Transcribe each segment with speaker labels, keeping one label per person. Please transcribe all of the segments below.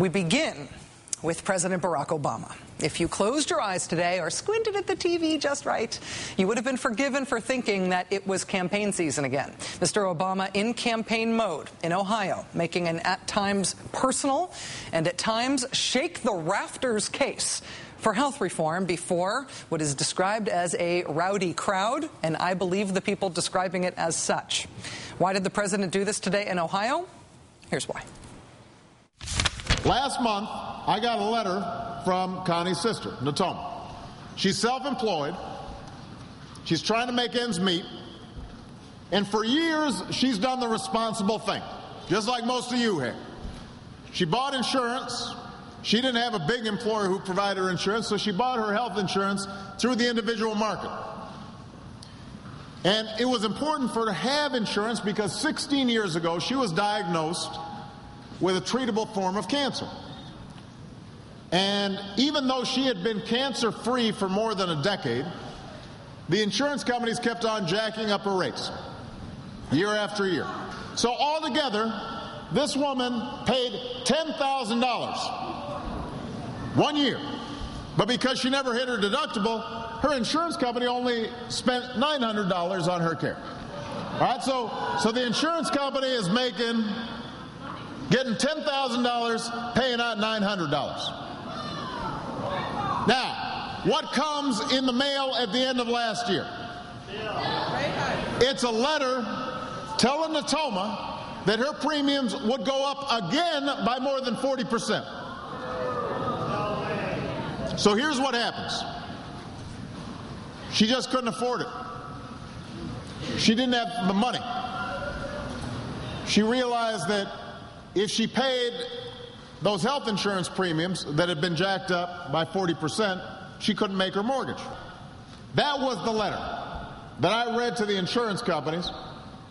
Speaker 1: We begin with President Barack Obama. If you closed your eyes today or squinted at the TV just right, you would have been forgiven for thinking that it was campaign season again. Mr. Obama in campaign mode in Ohio, making an at times personal and at times shake the rafters case for health reform before what is described as a rowdy crowd, and I believe the people describing it as such. Why did the president do this today in Ohio? Here's why.
Speaker 2: Last month, I got a letter from Connie's sister, Natoma. She's self-employed. She's trying to make ends meet. And for years, she's done the responsible thing, just like most of you have. She bought insurance. She didn't have a big employer who provided her insurance, so she bought her health insurance through the individual market. And it was important for her to have insurance because 16 years ago, she was diagnosed with a treatable form of cancer. And even though she had been cancer-free for more than a decade, the insurance companies kept on jacking up her rates year after year. So altogether, this woman paid $10,000 1 year. But because she never hit her deductible, her insurance company only spent $900 on her care. All right, so the insurance company is getting $10,000, paying out $900. Now, what comes in the mail at the end of last year? It's a letter telling Natoma that her premiums would go up again by more than 40%. So here's what happens. She just couldn't afford it. She didn't have the money. She realized that if she paid those health insurance premiums that had been jacked up by 40%, she couldn't make her mortgage. That was the letter that I read to the insurance companies,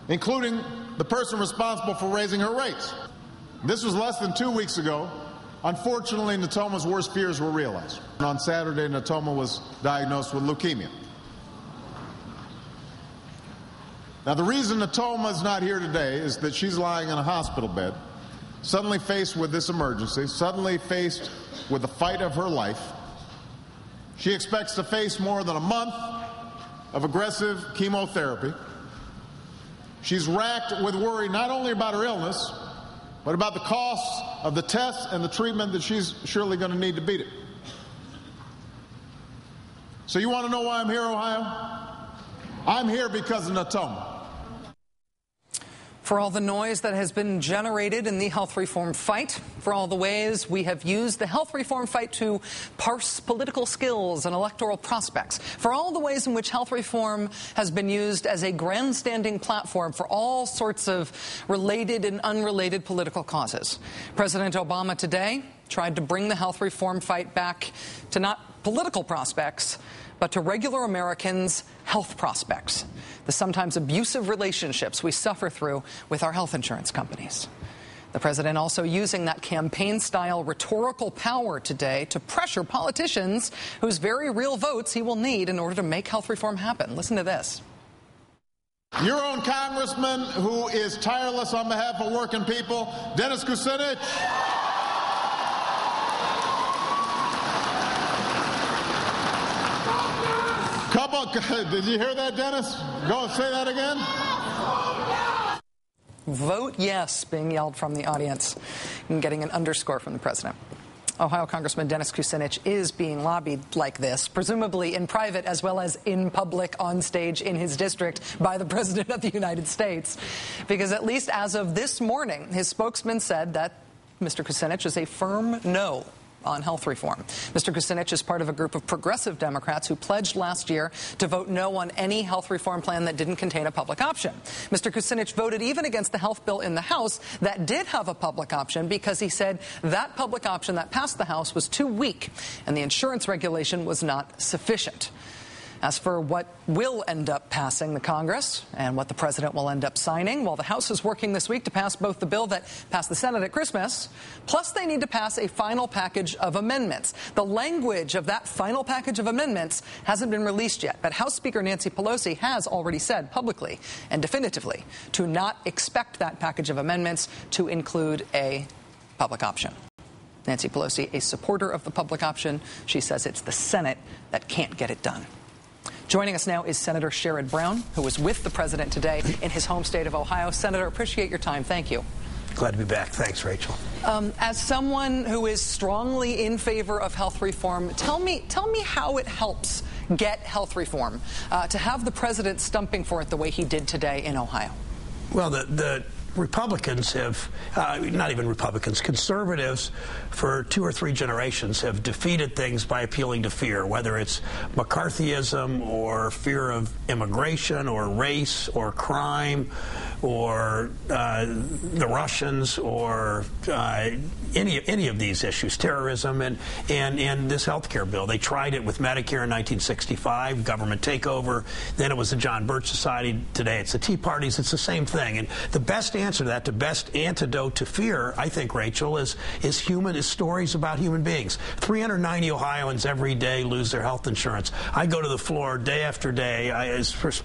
Speaker 2: including the person responsible for raising her rates. This was less than 2 weeks ago. Unfortunately, Natoma's worst fears were realized. On Saturday, Natoma was diagnosed with leukemia. Now, the reason Natoma's not here today is that she's lying in a hospital bed, suddenly faced with this emergency, suddenly faced with the fight of her life. She expects to face more than a month of aggressive chemotherapy. She's racked with worry not only about her illness, but about the costs of the tests and the treatment that she's surely going to need to beat it. So you want to know why I'm here, Ohio? I'm here because of Natoma.
Speaker 1: For all the noise that has been generated in the health reform fight, for all the ways we have used the health reform fight to parse political skills and electoral prospects, for all the ways in which health reform has been used as a grandstanding platform for all sorts of related and unrelated political causes, President Obama today tried to bring the health reform fight back to not political prospects, but to regular Americans' health prospects, the sometimes abusive relationships we suffer through with our health insurance companies. The president also using that campaign-style rhetorical power today to pressure politicians whose very real votes he will need in order to make health reform happen. Listen to this.
Speaker 2: Your own congressman, who is tireless on behalf of working people, Dennis Kucinich. Did you hear that, Dennis? Go and say that again.
Speaker 1: Vote yes being yelled from the audience and getting an underscore from the president. Ohio Congressman Dennis Kucinich is being lobbied like this, presumably in private as well as in public on stage in his district by the President of the United States. Because at least as of this morning, his spokesman said that Mr. Kucinich is a firm no on health reform. Mr. Kucinich is part of a group of progressive Democrats who pledged last year to vote no on any health reform plan that didn't contain a public option. Mr. Kucinich voted even against the health bill in the House that did have a public option because he said that public option that passed the House was too weak and the insurance regulation was not sufficient. As for what will end up passing the Congress and what the president will end up signing, well, the House is working this week to pass both the bill that passed the Senate at Christmas, plus they need to pass a final package of amendments. The language of that final package of amendments hasn't been released yet, but House Speaker Nancy Pelosi has already said publicly and definitively to not expect that package of amendments to include a public option. Nancy Pelosi, a supporter of the public option. She says it's the Senate that can't get it done. Joining us now is Senator Sherrod Brown, who was with the president today in his home state of Ohio. Senator, appreciate your time. Thank you.
Speaker 3: Glad to be back. Thanks, Rachel.
Speaker 1: As someone who is strongly in favor of health reform, tell me how it helps get health reform to have the president stumping for it the way he did today in Ohio.
Speaker 3: Well, the Republicans have, not even Republicans, conservatives for 2 or 3 generations have defeated things by appealing to fear, whether it's McCarthyism or fear of immigration or race or crime or the Russians or any of these issues, terrorism and this health care bill. They tried it with Medicare in 1965, government takeover. Then it was the John Birch Society. Today it's the Tea Parties. It's the same thing. And the best answer to that, the best antidote to fear, I think, Rachel, is stories about human beings. 390 Ohioans every day lose their health insurance. I go to the floor day after day,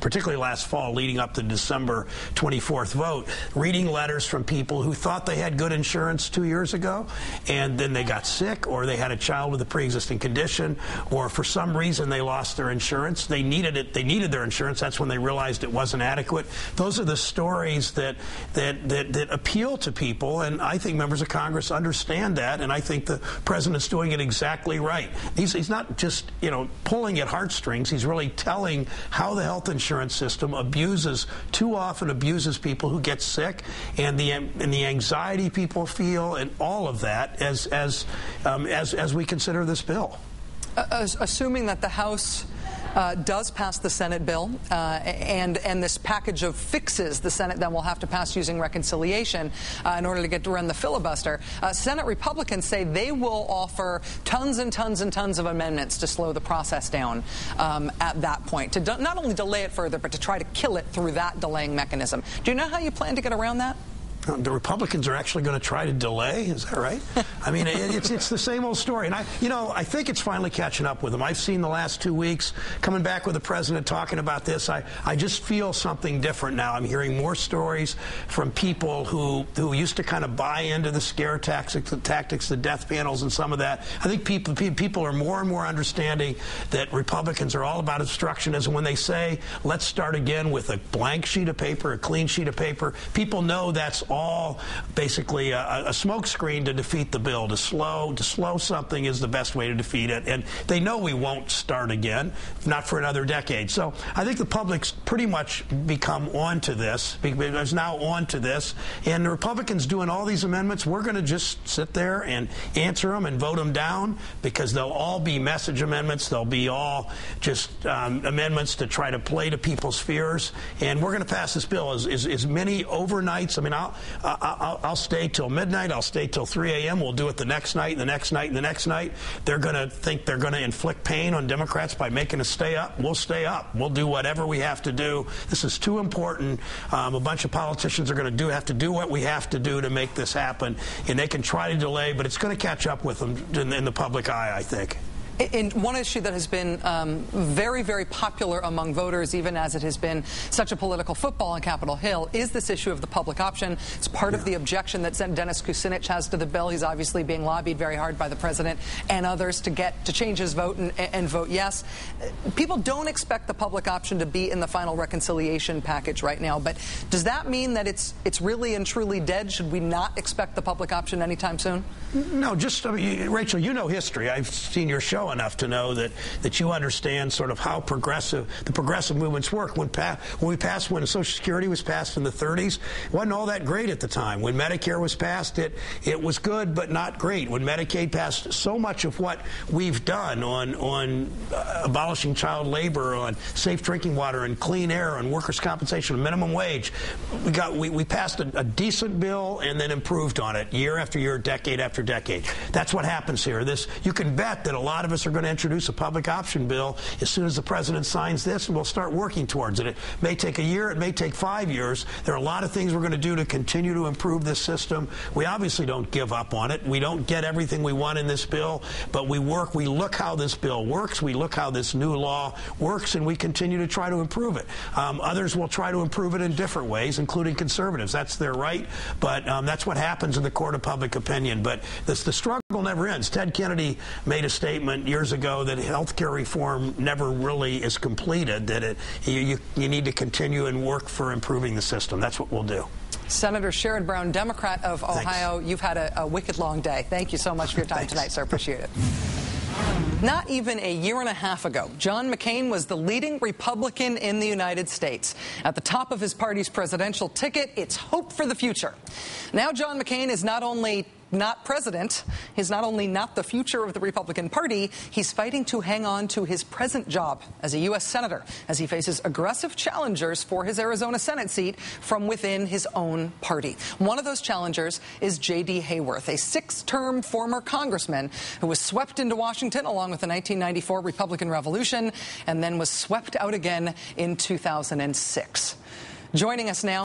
Speaker 3: particularly last fall leading up to the December 24th vote, reading letters from people who thought they had good insurance 2 years ago, and then they got sick, or they had a child with a pre-existing condition, or for some reason they lost their insurance. They needed it. They needed their insurance. That's when they realized it wasn't adequate. Those are the stories that appeal to people, and I think members of Congress understand that, and I think the president's doing it exactly right. He's not just, pulling at heartstrings. He's really telling how the health insurance system too often abuses people who get sick, and the anxiety people feel, and all of that as we consider this bill.
Speaker 1: Assuming that the House does pass the Senate bill, and this package of fixes the Senate then will have to pass using reconciliation in order to get to run the filibuster. Senate Republicans say they will offer tons and tons and tons of amendments to slow the process down at that point, to not only delay it further, but to try to kill it through that delaying mechanism. Do you know how you plan to get around that?
Speaker 3: The Republicans are actually going to try to delay. Is that right? I mean, it's the same old story. And I think it's finally catching up with them. I've seen the last 2 weeks coming back with the president talking about this. I just feel something different now. I'm hearing more stories from people who used to kind of buy into the scare tactics, the death panels, and some of that. I think people are more and more understanding that Republicans are all about obstructionism. When they say, let's start again with a blank sheet of paper, a clean sheet of paper, people know that's all basically a smokescreen to defeat the bill. To slow something is the best way to defeat it, and they know we won't start again, not for another decade. So I think the public's pretty much become onto this. Is now onto this, and the Republicans doing all these amendments. We're going to just sit there and answer them and vote them down, because they'll all be message amendments. They'll be all just amendments to try to play to people's fears, and we're going to pass this bill as many overnights. I mean, I'll stay till midnight. I'll stay till 3 a.m. We'll do it the next night, the next night, and the next night. They're going to think they're going to inflict pain on Democrats by making us stay up. We'll stay up. We'll do whatever we have to do. This is too important. A bunch of politicians are going to have to do what we have to do to make this happen, and they can try to delay, but it's going to catch up with them in the public eye, I think.
Speaker 1: In one issue that has been very, very popular among voters, even as it has been such a political football on Capitol Hill, is this issue of the public option. It's part of the objection that Dennis Kucinich has to the bill. He's obviously being lobbied very hard by the president and others to change his vote and vote yes. People don't expect the public option to be in the final reconciliation package right now, but does that mean that it's really and truly dead? Should we not expect the public option anytime soon?
Speaker 3: No, Rachel, you know history. I've seen your show enough to know that you understand sort of how the progressive movements work. When Social Security was passed in the 30s, it wasn't all that great at the time. When Medicare was passed, it was good but not great. When Medicaid passed, so much of what we've done on abolishing child labor, on safe drinking water and clean air, on workers' compensation, minimum wage, we passed a decent bill and then improved on it year after year, decade after decade. That's what happens here. You can bet that a lot of us are going to introduce a public option bill as soon as the president signs this, and we'll start working towards it. It may take a year. It may take 5 years. There are a lot of things we're going to do to continue to improve this system. We obviously don't give up on it. We don't get everything we want in this bill, but we work. We look how this bill works. We look how this new law works, and we continue to try to improve it. Others will try to improve it in different ways, including conservatives. That's their right, but that's what happens in the court of public opinion. But the struggle never ends. Ted Kennedy made a statement years ago that health care reform never really is completed, that you need to continue and work for improving the system. That's what we'll do.
Speaker 1: Senator Sherrod Brown, Democrat of Ohio,
Speaker 3: Thanks.
Speaker 1: You've had a wicked long day. Thank you so much for your time tonight, sir. Appreciate it. Not even a year and a half ago, John McCain was the leading Republican in the United States. At the top of his party's presidential ticket, it's hope for the future. Now John McCain is not only not president, he's not only not the future of the Republican Party, he's fighting to hang on to his present job as a U.S. Senator as he faces aggressive challengers for his Arizona Senate seat from within his own party. One of those challengers is J.D. Hayworth, a 6-term former congressman who was swept into Washington along with the 1994 Republican Revolution and then was swept out again in 2006. Joining us now